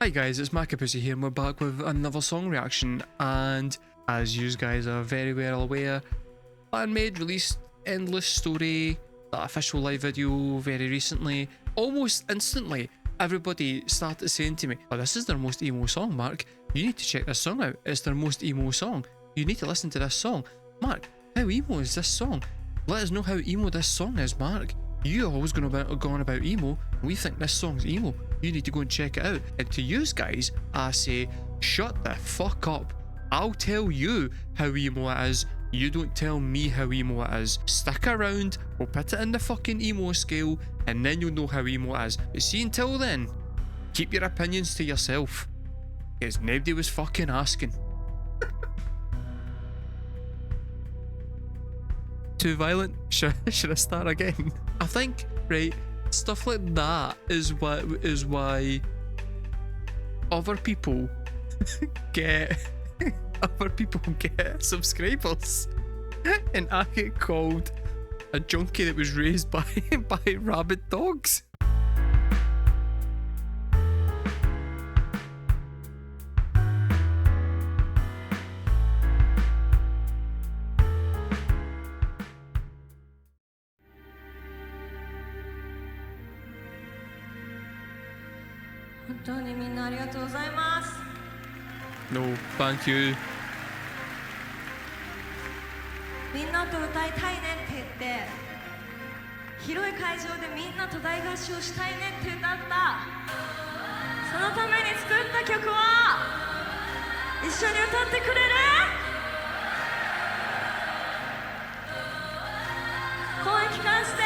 Hi guys, it's Markabusi here and we're back with another song reaction, and as you guys are very well aware, BAND-MAID released Endless Story, that official live video, very recently. Almost instantly, everybody started saying to me, oh, this is their most emo song, Mark. You need to check this song out. It's their most emo song. You need to listen to this song. Mark, how emo is this song? Let us know how emo this song is, Mark. You're always going about emo. We think this song's emo. You need to go and check it out. And to you guys, I say, shut the fuck up. I'll tell you how emo it is. You don't tell me how emo it is. Stick around, we'll put it in the fucking emo scale, and then you'll know how emo it is. But see, until then, keep your opinions to yourself, because nobody was fucking asking. Too violent? Should I start again? I think, right, stuff like that is why other people get subscribers, and I get called a junkie that was raised by rabid dogs. No, thank you. みんなと歌いたいねって言って広い会場でみんなと大合唱したいねって歌ったそのために作った曲は一緒に歌ってくれる？声聞かせて。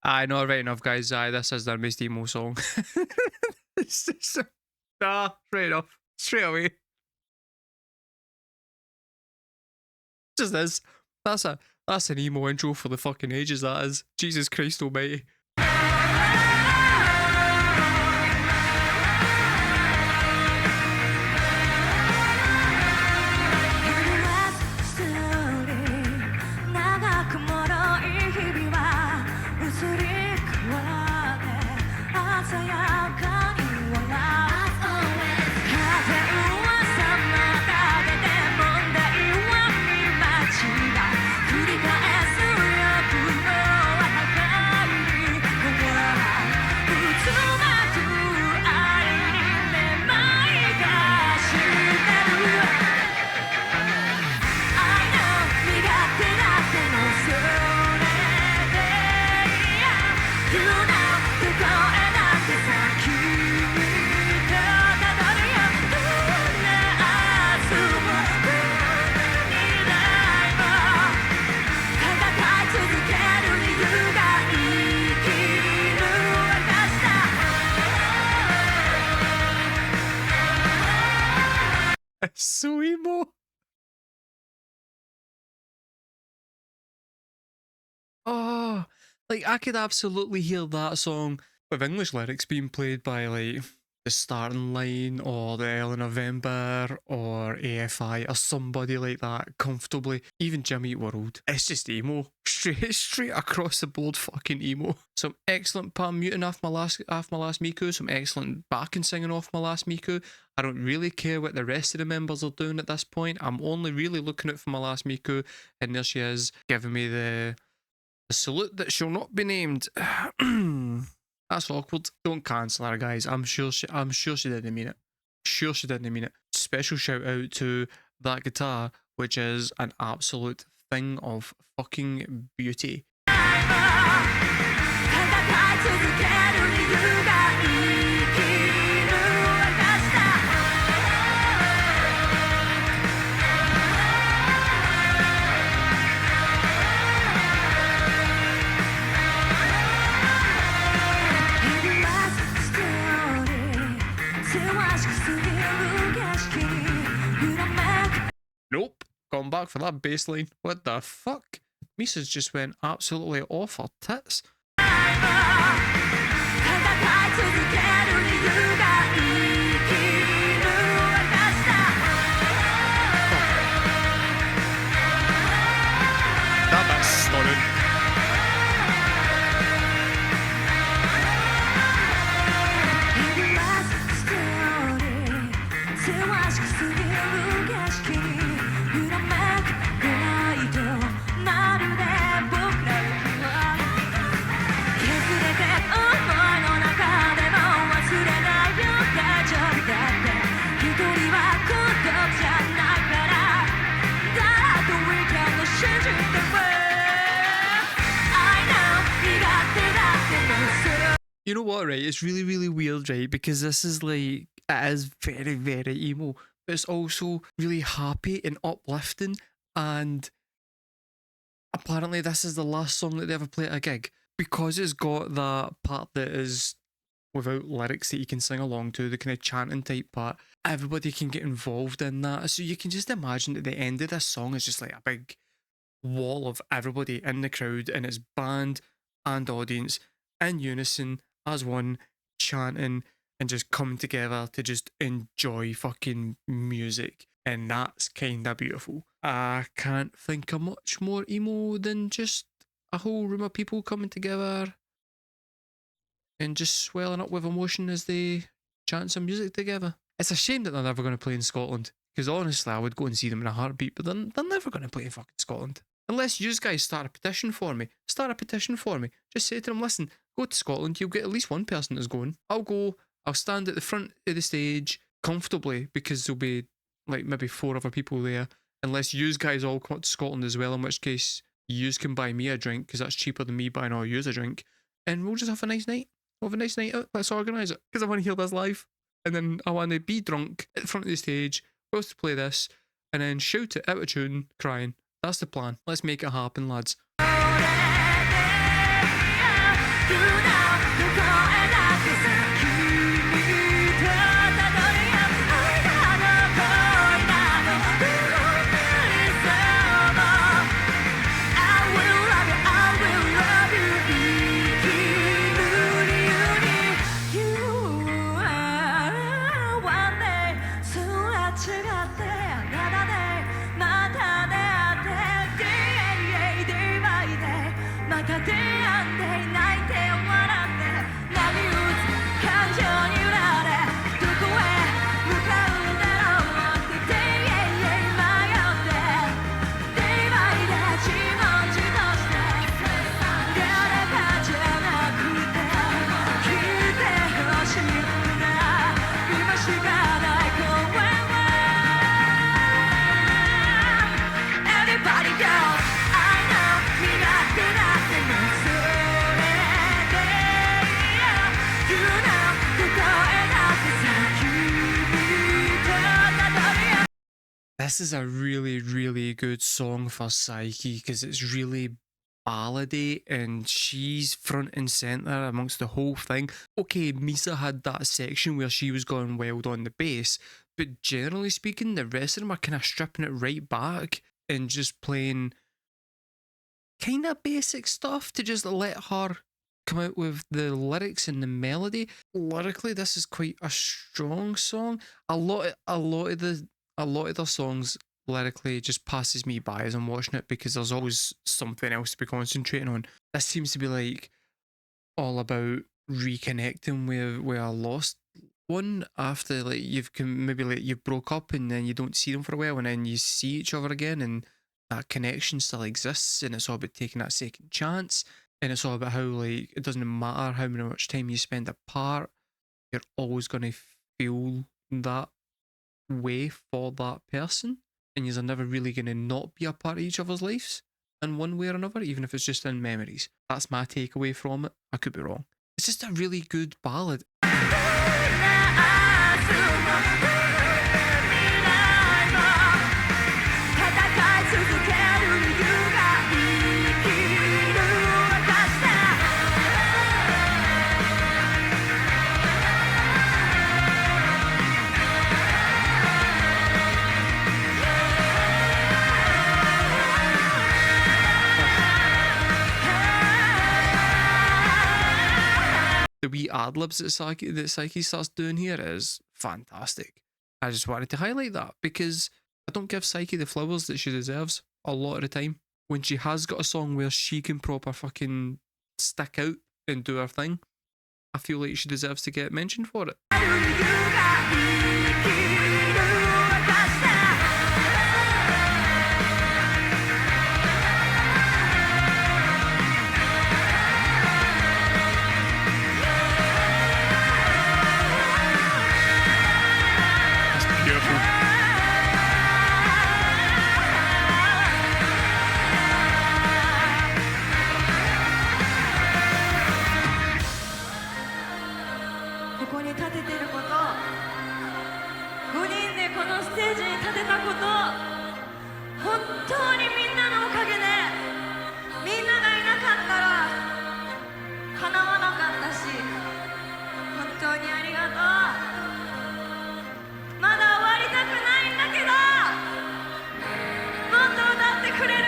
I know, right enough, guys. This is their most emo song. It's just, right enough, straight away. Just this. That's an emo intro for the fucking ages. That is. Jesus Christ Almighty. So emo. Oh, like I could absolutely hear that song with English lyrics being played by like the Starting Line or the Early November or AFI or somebody like that comfortably. Even Jimmy Eat World. It's just emo. Straight across the board fucking emo. Some excellent palm muting off my last Miku, some excellent backing singing off my last Miku. I don't really care what the rest of the members are doing at this point. I'm only really looking out for my last Miku, and there she is, giving me the salute that shall not be named. That's awkward. Don't cancel her, guys. I'm sure she didn't mean it. Sure she didn't mean it. Special shout out to that guitar, which is an absolute thing of fucking beauty. back for that bass line. What the fuck? Misa's just went absolutely off her tits. That bit's stunning. You know what, right? It's really, really weird, right? Because this is like, it is very, very emo, but it's also really happy and uplifting. And apparently, this is the last song that they ever play at a gig because it's got that part that is without lyrics that you can sing along to, the kind of chanting type part. Everybody can get involved in that. So you can just imagine at the end of this song is just like a big wall of everybody in the crowd, and it's band and audience in unison as one, chanting and just coming together to just enjoy fucking music. And that's kinda beautiful. I can't think of much more emo than just a whole room of people coming together and just swelling up with emotion as they chant some music together. It's a shame that they're never going to play in Scotland, because honestly I would go and see them in a heartbeat, but they're never going to play in fucking Scotland. Unless you guys start a petition for me. Start a petition for me. Just say to them, listen, go to Scotland, you'll get at least one person that's going. I'll go, I'll stand at the front of the stage comfortably, because there'll be like maybe 4 other people there. Unless you guys all come up to Scotland as well, in which case you can buy me a drink, because that's cheaper than me buying all yous a drink. And we'll just have a nice night. We'll have a nice night out. Let's organise it, because I want to hear this live. And then I want to be drunk at the front of the stage, supposed to play this, and then shout it out of tune, crying. That's the plan. Let's make it happen, lads. This is a really, really good song for Psyche, because it's really ballady and she's front and centre amongst the whole thing. Okay, Misa had that section where she was going wild on the bass, but generally speaking, the rest of them are kind of stripping it right back and just playing kind of basic stuff to just let her come out with the lyrics and the melody. Lyrically, this is quite a strong song. A lot of the songs lyrically just passes me by as I'm watching it, because there's always something else to be concentrating on. This seems to be like all about reconnecting with a lost one after like you've broke up and then you don't see them for a while, and then you see each other again, and that connection still exists, and it's all about taking that second chance, and it's all about how like it doesn't matter how much time you spend apart, you're always going to feel that way for that person, and you're never really going to not be a part of each other's lives in one way or another, even if it's just in memories. That's my takeaway from it. I could be wrong. It's just a really good ballad. ad libs that Psyche starts doing here is fantastic. I just wanted to highlight that because I don't give Psyche the flowers that she deserves a lot of the time. When she has got a song where she can proper fucking stick out and do her thing, I feel like she deserves to get mentioned for it. That's beautiful. ここに立ててること、5人でこのステージに立てたこと、本当にみんなのおかげで、みんながいなかったら叶わなかったし、本当にありがとう。まだ終わりたくないんだけど、もっと歌ってくれる？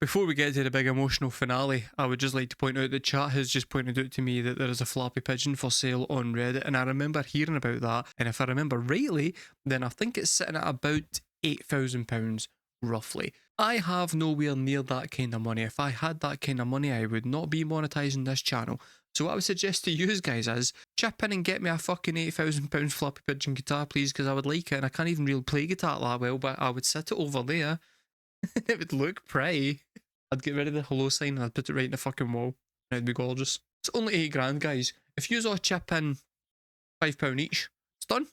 Before we get to the big emotional finale, I would just like to point out that chat has just pointed out to me that there is a floppy pigeon for sale on Reddit, and I remember hearing about that, and if I remember rightly, then I think it's sitting at about £8,000 roughly. I have nowhere near that kind of money. If I had that kind of money, I would not be monetizing this channel. So what I would suggest to you guys is chip in and get me a fucking £8,000 floppy pigeon guitar, please, because I would like it, and I can't even really play guitar that well, but I would sit it over there. It would look pretty. I'd get rid of the hello sign and I'd put it right in the fucking wall. And it'd be gorgeous. It's only 8 grand, guys. If you all chip in £5 each, it's done.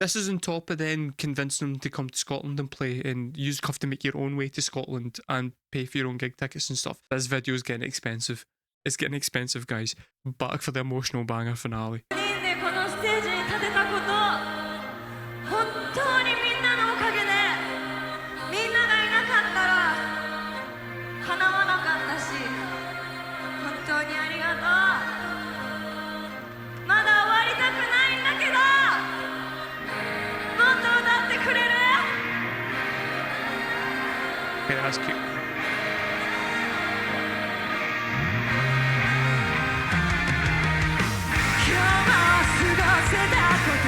This is on top of then convincing them to come to Scotland and play, and you have to make your own way to Scotland and pay for your own gig tickets and stuff. This video is getting expensive. It's getting expensive, guys. Back for the emotional banger finale. まだ終わりたくないんだけど、もっと歌ってくれる？ Okay, that's cute. 今日も過ごせたこと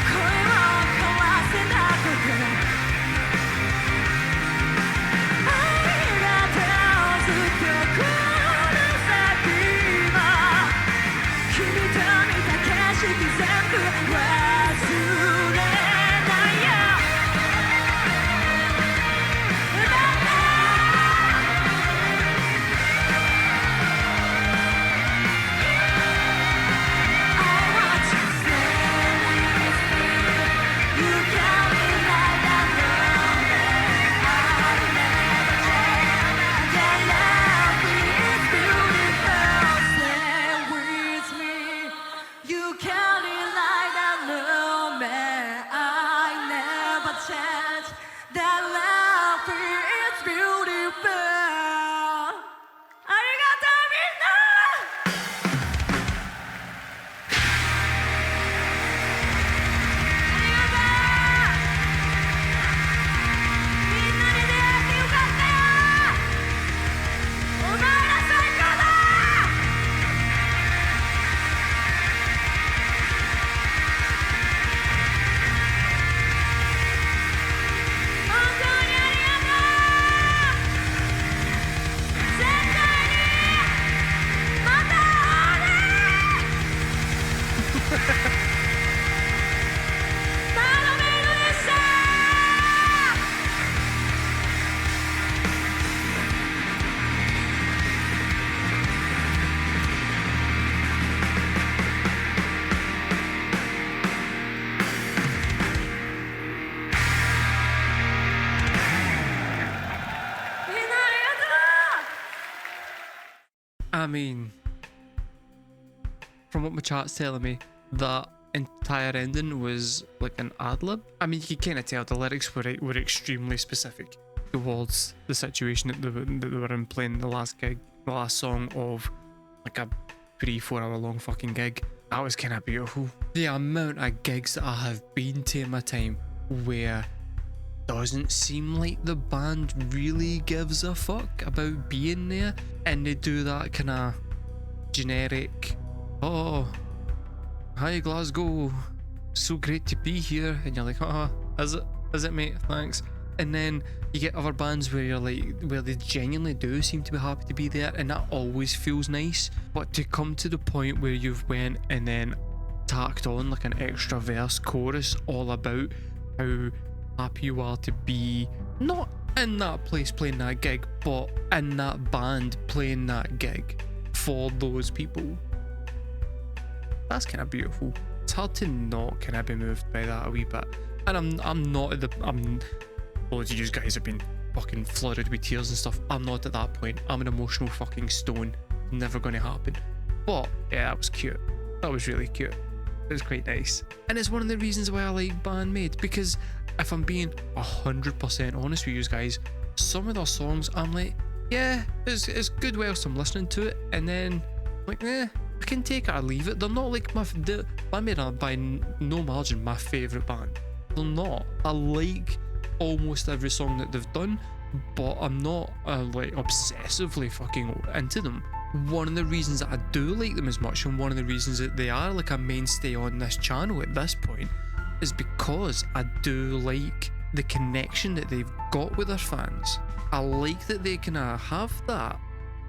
声を交わせたことありがとうずっとこの先も君と見た景色全部忘れないよ歌って I mean, from what my chat's telling me, that entire ending was like an ad-lib. I mean, you can kind of tell the lyrics were extremely specific towards the situation that they were in playing the last gig, the last song of like a 3-4 hour long fucking gig. That was kind of beautiful. The amount of gigs that I have been to in my time where doesn't seem like the band really gives a fuck about being there, and they do that kind of generic, oh, hi Glasgow, so great to be here, and you're like, is it mate, thanks. And then you get other bands where you're like, where they genuinely do seem to be happy to be there, and that always feels nice. But to come to the point where you've went and then tacked on like an extra verse chorus all about how happy you are to be not in that place playing that gig, but in that band playing that gig for those people, that's kind of beautiful. It's hard to not kind of be moved by that a wee bit. And I'm not at the, loads of you guys have been fucking flooded with tears and stuff. I'm not at that point. I'm an emotional fucking stone. Never gonna happen. But yeah, that was cute. That was really cute. It was quite nice. And it's one of the reasons why I like BAND-MAID, because if I'm being 100% honest with you guys, some of their songs I'm like, yeah, it's good whilst I'm listening to it, and then like, I can take it or leave it. They're not like BAND-MAID are by no margin my favourite band. They're not. I like almost every song that they've done, but I'm not like obsessively fucking into them. One of the reasons that I do like them as much, and one of the reasons that they are like a mainstay on this channel at this point, is because I do like the connection that they've got with their fans. I like that they can have that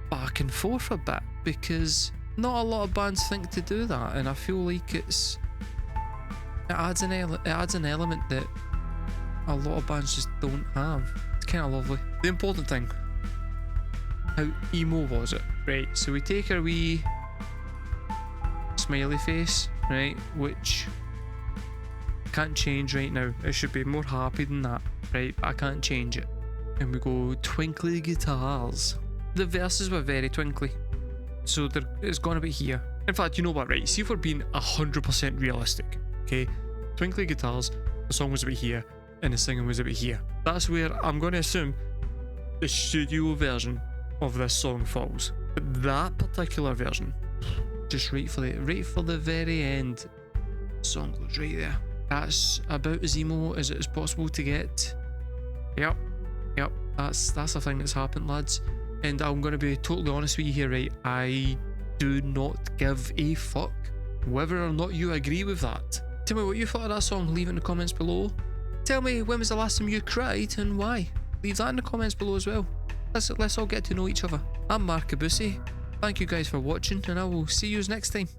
back and forth a bit, because not a lot of bands think to do that, and I feel like it adds an element that a lot of bands just don't have. It's kind of lovely. The important thing, how emo was it? Right, so we take our wee smiley face, right, which I can't change right now. It should be more happy than that, right, but I can't change it. And we go twinkly guitars. The verses were very twinkly, so it's gonna be here. In fact, you know what, right, see if we're being 100% realistic, okay? Twinkly guitars, the song was about here, and the singing was about here. That's where I'm going to assume the studio version of this song falls. But that particular version, just right for the very end, the song goes right there. That's about as emo as it is possible to get. Yep, that's the thing that's happened, lads. And I'm going to be totally honest with you here, right? I do not give a fuck whether or not you agree with that. Tell me what you thought of that song, leave it in the comments below. Tell me when was the last time you cried and why. Leave that in the comments below as well. Let's all get to know each other. I'm markabusi. Thank you guys for watching, and I will see you next time.